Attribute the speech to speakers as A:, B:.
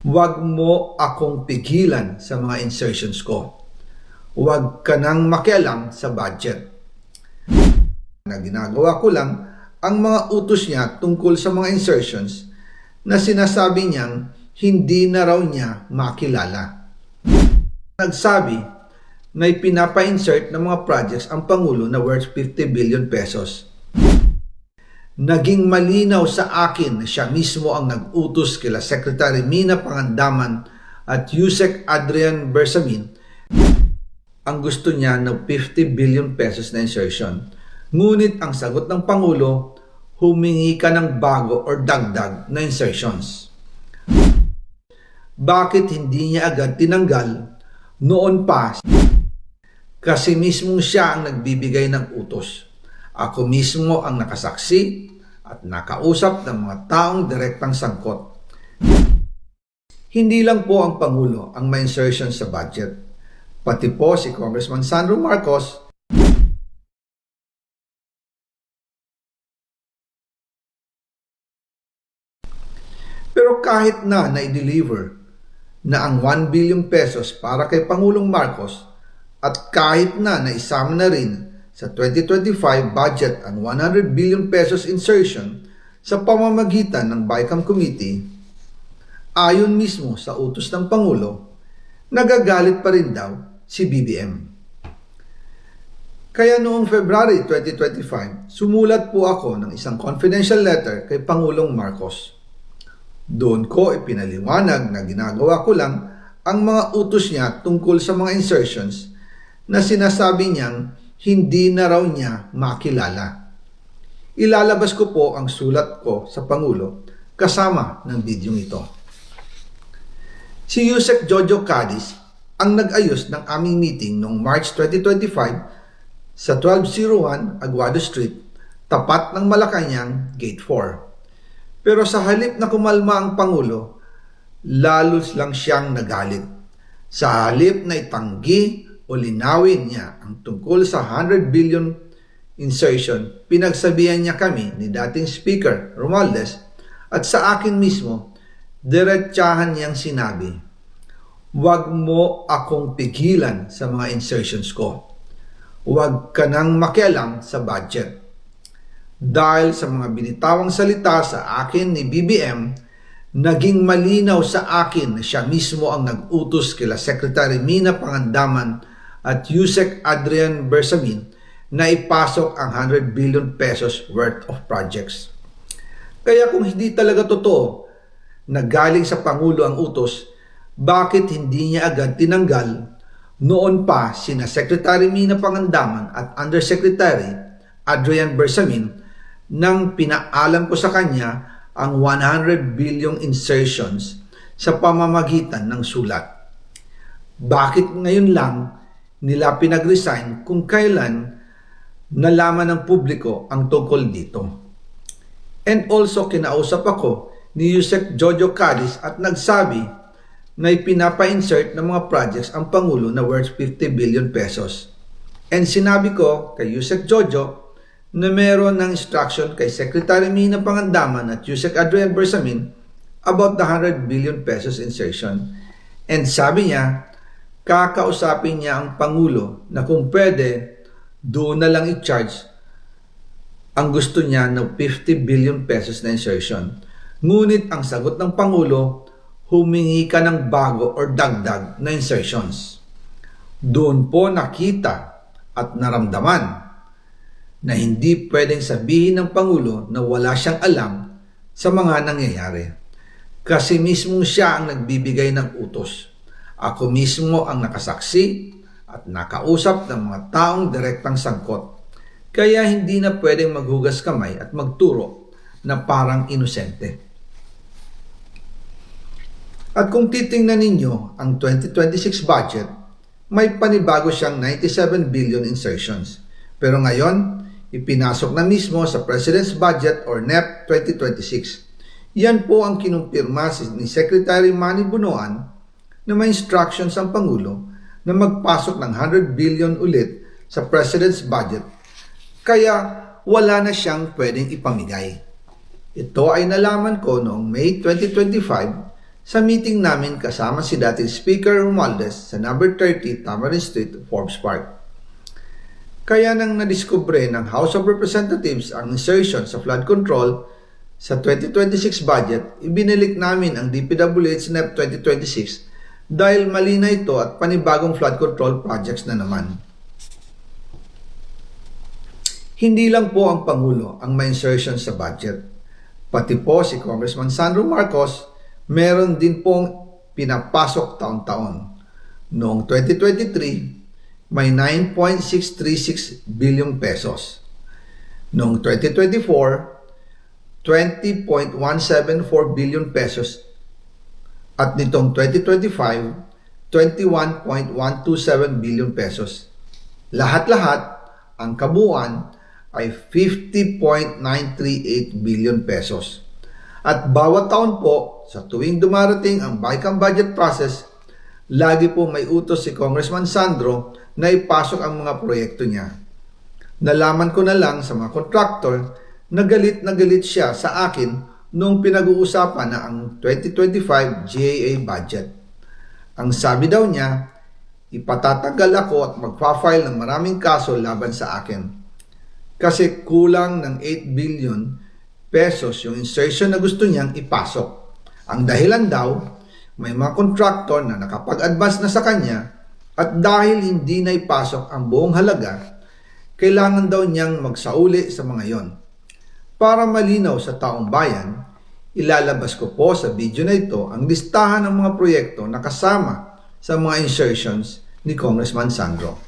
A: Huwag mo akong pigilan sa mga insertions ko. Huwag ka nang makialam sa budget. Na ginagawa ko lang ang mga utos niya tungkol sa mga insertions na sinasabi niyang hindi na raw niya makilala. Nagsabi na ipinapa-insert ng mga projects ang Pangulo na worth 50 billion pesos. Naging malinaw sa akin na siya mismo ang nag-utos kila Secretary Mina Pangandaman at Yusek Adrian Bersamin ang gusto niya ng 50 billion pesos na insertion. Ngunit ang sagot ng Pangulo, humingi ka ng bago or dagdag na insertions. Bakit hindi niya agad tinanggal noon pa? Kasi mismong siya ang nagbibigay ng utos. Ako mismo ang nakasaksi at nakausap ng mga taong direktang sangkot. Hindi lang po ang Pangulo ang may insertion sa budget. Pati po si Congressman Sandro Marcos, pero kahit na i-deliver na ang 1 billion pesos para kay Pangulong Marcos at kahit na isama na rin sa 2025 budget ang 100 billion pesos insertion sa pamamagitan ng BICAM Committee, ayon mismo sa utos ng Pangulo, nagagalit pa rin daw si BBM. Kaya noong February 2025, sumulat po ako ng isang confidential letter kay Pangulong Marcos. Doon ko ipinaliwanag na ginagawa ko lang ang mga utos niya tungkol sa mga insertions na sinasabi niyang hindi na raw niya makilala. Ilalabas ko po ang sulat ko sa Pangulo kasama ng bidyong ito. Si Yusek Jojo Cadiz ang nag-ayos ng aming meeting noong March 2025 sa 1201 Aguado Street, tapat ng Malacanang, Gate 4. Pero sa halip na kumalma ang Pangulo, lalos lang siyang nagalit. Sa halip na itanggi o linawin niya ang tungkol sa 100 billion insertion, pinagsabihan niya kami ni dating Speaker Romualdez at sa akin mismo, diretsahan niyang sinabi, "Huwag mo akong pigilan sa mga insertions ko. Huwag ka nang makialam sa budget." Dahil sa mga binitawang salita sa akin ni BBM, naging malinaw sa akin na siya mismo ang nag-utos kila Secretary Mina Pangandaman at Yusek Adrian Bersamin na ipasok ang 100 billion pesos worth of projects. Kaya kung hindi talaga totoo na galing sa Pangulo ang utos, bakit hindi niya agad tinanggal noon pa sina Secretary Mina Pangandaman at Undersecretary Adrian Bersamin nang pinaalam ko sa kanya ang 100 billion insertions sa pamamagitan ng sulat? Bakit ngayon lang nila pinag-resign kung kailan nalaman ng publiko ang tungkol dito? And also kinausap ako ni Yusek Jojo Cadiz at nagsabi na ipinapa-insert ng mga projects ang Pangulo na worth 50 billion pesos. And sinabi ko kay Yusek Jojo na meron ng instruction kay Secretary Mina Pangandaman at Yusek Adrian Bersamin about the 100 billion pesos insertion. And sabi niya, kakausapin niya ang Pangulo na kung pwede, doon na lang i-charge ang gusto niya ng 50 billion pesos na insertion. Ngunit ang sagot ng Pangulo, humingi ka ng bago or dagdag na insertions. Doon po nakita at naramdaman na hindi pwedeng sabihin ng Pangulo na wala siyang alam sa mga nangyayari. Kasi mismong siya ang nagbibigay ng utos. Ako mismo ang nakasaksi at nakausap ng mga taong direktang sangkot. Kaya hindi na pwedeng maghugas kamay at magturo na parang inosente. At kung titingnan ninyo ang 2026 budget, may panibago siyang 97 billion insertions. Pero ngayon, ipinasok na mismo sa President's Budget or NEP 2026. Yan po ang kinumpirma ni Secretary Manny Bunoan na may instructions ang Pangulo na magpasok ng 100 billion ulit sa President's Budget. Kaya wala na siyang pwedeng ipamigay. Ito ay nalaman ko noong May 2025 sa meeting namin kasama si dating Speaker Romualdez sa number 30 Tamarind Street, Forbes Park. Kaya nang nadiskubre ng House of Representatives ang insertion sa flood control sa 2026 budget, ibinalik namin ang DPWH NEP 2026 dahil mali na ito at panibagong flood control projects na naman. Hindi lang po ang Pangulo ang may insertion sa budget. Pati po si Congressman Sandro Marcos, meron din pong pinapasok taon-taon. Noong 2023, may 9.636 billion pesos. Noong 2024, 20.174 billion pesos. At nitong 2025, 21.127 billion pesos. Lahat-lahat, ang kabuuan ay 50.938 billion pesos. At bawat taon po, sa tuwing dumarating ang BICAM budget process, lagi po may utos si Congressman Sandro na ipasok ang mga proyekto niya. Nalaman ko na lang sa mga contractor na galit siya sa akin noong pinag-uusapan na ang 2025 GAA budget. Ang sabi daw niya, ipatatagal ako at magpa-file ng maraming kaso laban sa akin. Kasi kulang ng 8 billion pesos yung insertion na gusto niyang ipasok. Ang dahilan daw, may mga contractor na nakapag-advance na sa kanya at dahil hindi na ipasok ang buong halaga, kailangan daw niyang magsauli sa mga yon. Para malinaw sa taong bayan, ilalabas ko po sa video na ito ang listahan ng mga proyekto na kasama sa mga insertions ni Congressman Sandro.